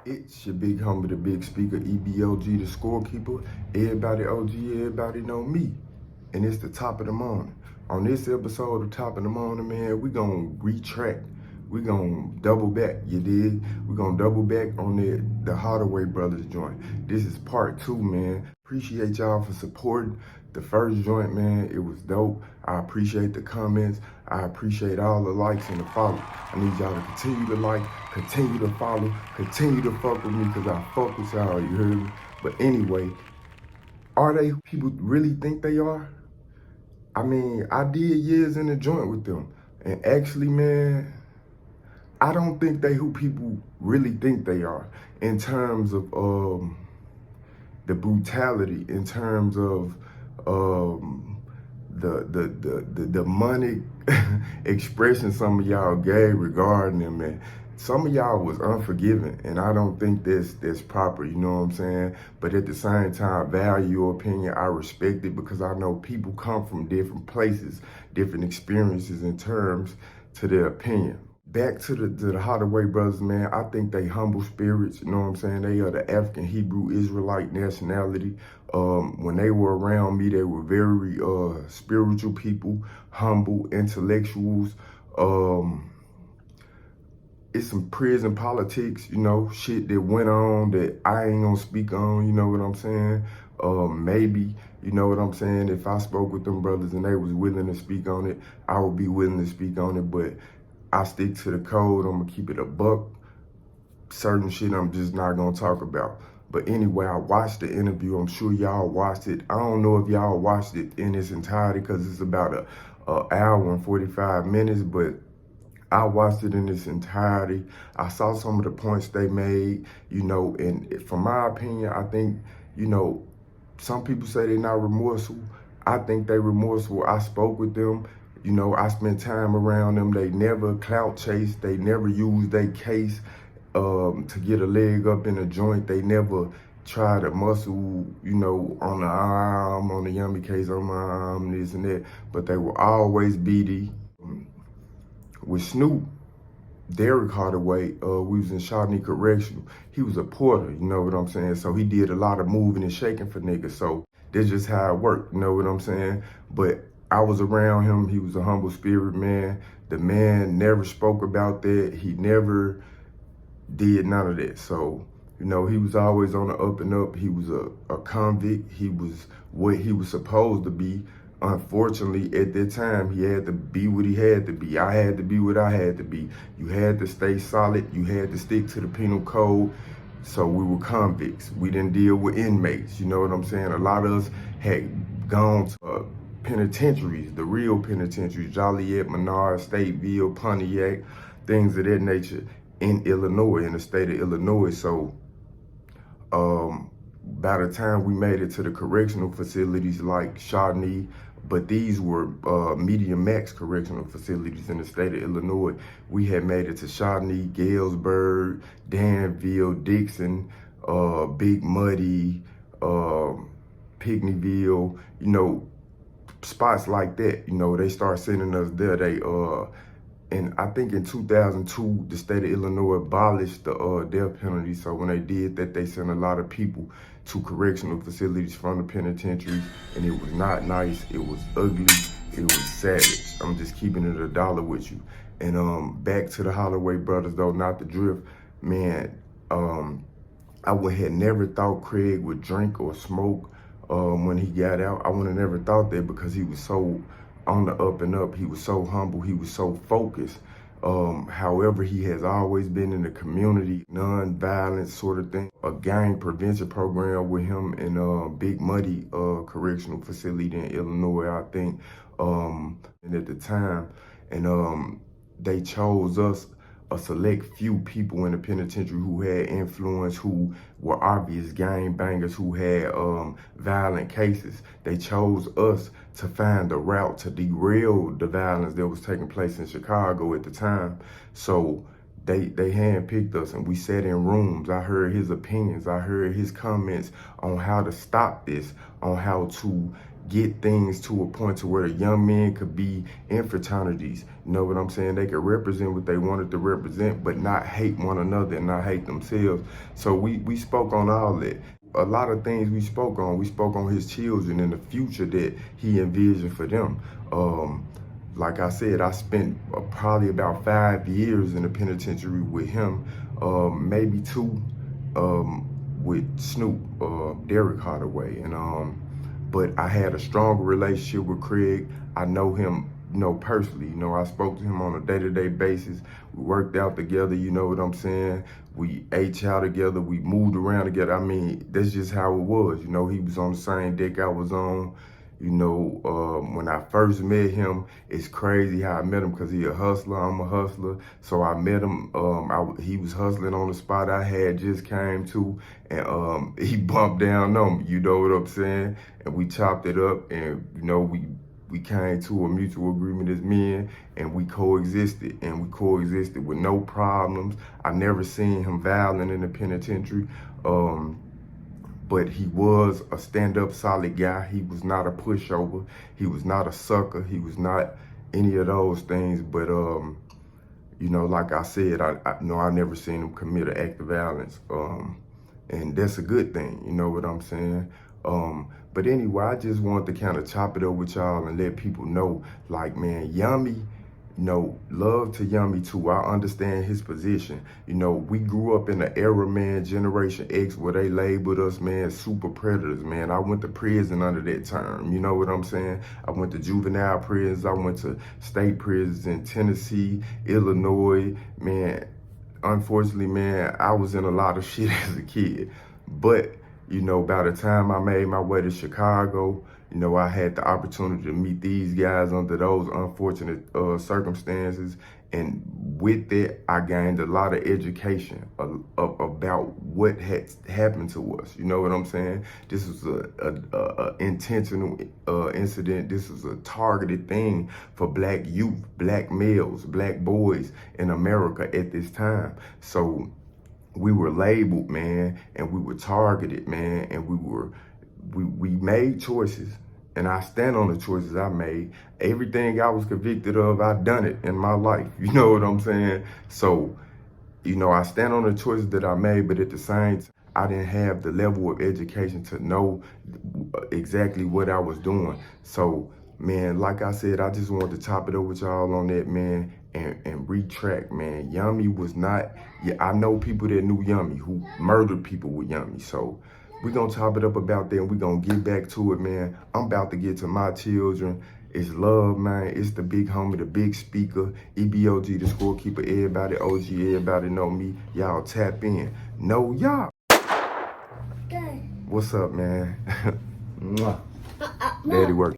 It's your big homie, the big speaker, EBOG, the scorekeeper. Everybody OG, everybody know me. And it's the top of the morning. On this episode of Top of the Morning, man, we gonna retract. We gonna double back, you dig? We gonna double back on the Hardaway brothers joint. This is part 2, man. Appreciate y'all for supporting the first joint, man. It was dope. I appreciate the comments. I appreciate all the likes and the follow. I need y'all to continue to like, continue to follow, continue to fuck with me, because I fuck with y'all, you heard me? But anyway, are they who people really think they are? I mean, I did years in the joint with them. And actually, man, I don't think they who people really think they are in terms of the brutality, in terms of the demonic expression some of y'all gave regarding them, man. Some of y'all was unforgiving, and I don't think that's proper, you know what I'm saying? But at the same time, value your opinion. I respect it because I know people come from different places, different experiences in terms to their opinion. Back to the Hardaway brothers, man, I think they humble spirits, you know what I'm saying? They are the African Hebrew Israelite nationality. When they were around me, they were very spiritual people, humble intellectuals. It's some prison politics, you know, shit that went on that I ain't gonna speak on, you know what I'm saying? Maybe, you know what I'm saying? If I spoke with them brothers and they was willing to speak on it, I would be willing to speak on it, but I stick to the code. I'm gonna keep it a buck. Certain shit I'm just not gonna talk about. But anyway, I watched the interview. I'm sure y'all watched it. I don't know if y'all watched it in its entirety because it's about a hour and 45 minutes, but I watched it in its entirety. I saw some of the points they made, you know, and from my opinion, I think, you know, some people say they're not remorseful. I think they're remorseful. I spoke with them. You know, I spent time around them. They never clout chased. They never used their case to get a leg up in a joint. They never try to muscle, you know, on the arm, on the yummy case, on my arm, this and that. But they were always BD. With Snoop, Derek Hardaway, we was in Shawnee Correctional. He was a porter, you know what I'm saying? So he did a lot of moving and shaking for niggas. So that's just how it worked, you know what I'm saying? But I was around him. He was a humble spirit, man. The man never spoke about that. He never did none of that. So, you know, he was always on the up and up. He was a convict. He was what he was supposed to be. Unfortunately, at that time, he had to be what he had to be. I had to be what I had to be. You had to stay solid. You had to stick to the penal code. So we were convicts. We didn't deal with inmates. You know what I'm saying? A lot of us had gone to penitentiaries, the real penitentiaries, Joliet, Menard, Stateville, Pontiac, things of that nature in Illinois, in the state of Illinois. So by the time we made it to the correctional facilities like Shawnee, but these were medium max correctional facilities in the state of Illinois. We had made it to Shawnee, Galesburg, Danville, Dixon, Big Muddy, Pinckneyville, you know, spots like that. You know, they start sending us there. And I think in 2002, the state of Illinois abolished the death penalty. So when they did that, they sent a lot of people to correctional facilities from the penitentiaries, and it was not nice. It was ugly. It was savage. I'm just keeping it $1 with you. And back to the Holloway brothers, though, not the drift, man. I had never thought Craig would drink or smoke when he got out. I would have never thought that because he was so on the up and up. He was so humble. He was so focused. However, he has always been in the community, non-violent sort of thing. A gang prevention program with him in Big Muddy Correctional Facility in Illinois, I think, and at the time. And they chose us, a select few people in the penitentiary who had influence, who were obvious gang bangers, who had violent cases. They chose us to find a route to derail the violence that was taking place in Chicago at the time. So they handpicked us, and we sat in rooms. I heard his opinions. I heard his comments on how to stop this, on how to get things to a point to where the young men could be in fraternities. You know what I'm saying? They could represent what they wanted to represent, but not hate one another and not hate themselves. So we spoke on all that. A lot of things we spoke on. We spoke on his children and the future that he envisioned for them. Like I said, I spent probably about 5 years in the penitentiary with him, maybe 2 with Snoop, Derek Hardaway, and but I had a stronger relationship with Craig. I know him, personally. I spoke to him on a day-to-day basis. We worked out together, you know what I'm saying? We ate chow together, we moved around together. I mean, that's just how it was. He was on the same deck I was on. When I first met him, it's crazy how I met him because he a hustler, I'm a hustler. So I met him, he was hustling on the spot I had just came to, and he bumped down on me, you know what I'm saying? And we chopped it up, and we came to a mutual agreement as men, and we coexisted with no problems. I never seen him violent in the penitentiary. But he was a stand-up solid guy. He was not a pushover. He was not a sucker. He was not any of those things. But, like I said, I never seen him commit an act of violence. And that's a good thing, you know what I'm saying? But anyway, I just wanted to kind of chop it up with y'all and let people know, like, man, Yummy, love to Yummy too. I understand his position. We grew up in the era, man, Generation X, where they labeled us, man, super predators, man. I went to prison under that term, you know what I'm saying? I went to juvenile prisons. I went to state prisons in Tennessee, Illinois, man. Unfortunately, man, I was in a lot of shit as a kid. But, by the time I made my way to Chicago, I had the opportunity to meet these guys under those unfortunate circumstances. And with that, I gained a lot of education about what had happened to us. You know what I'm saying? This was a intentional incident. This was a targeted thing for black youth, black males, black boys in America at this time. So we were labeled, man, and we were targeted, man, and we made choices. And I stand on the choices I made. Everything I was convicted of, I done it in my life. You know what I'm saying? So, I stand on the choices that I made, but at the same time, I didn't have the level of education to know exactly what I was doing. So, man, like I said, I just wanted to top it up with y'all on that, man, and retract, man. Yummy was not, I know people that knew Yummy who murdered people with Yummy. So, we're going to top it up about that, and we're going to get back to it, man. I'm about to get to my children. It's love, man. It's the big homie, the big speaker, EBOG, the scorekeeper, everybody, OG, everybody know me. Y'all tap in. Know y'all. What's up, man? Daddy work.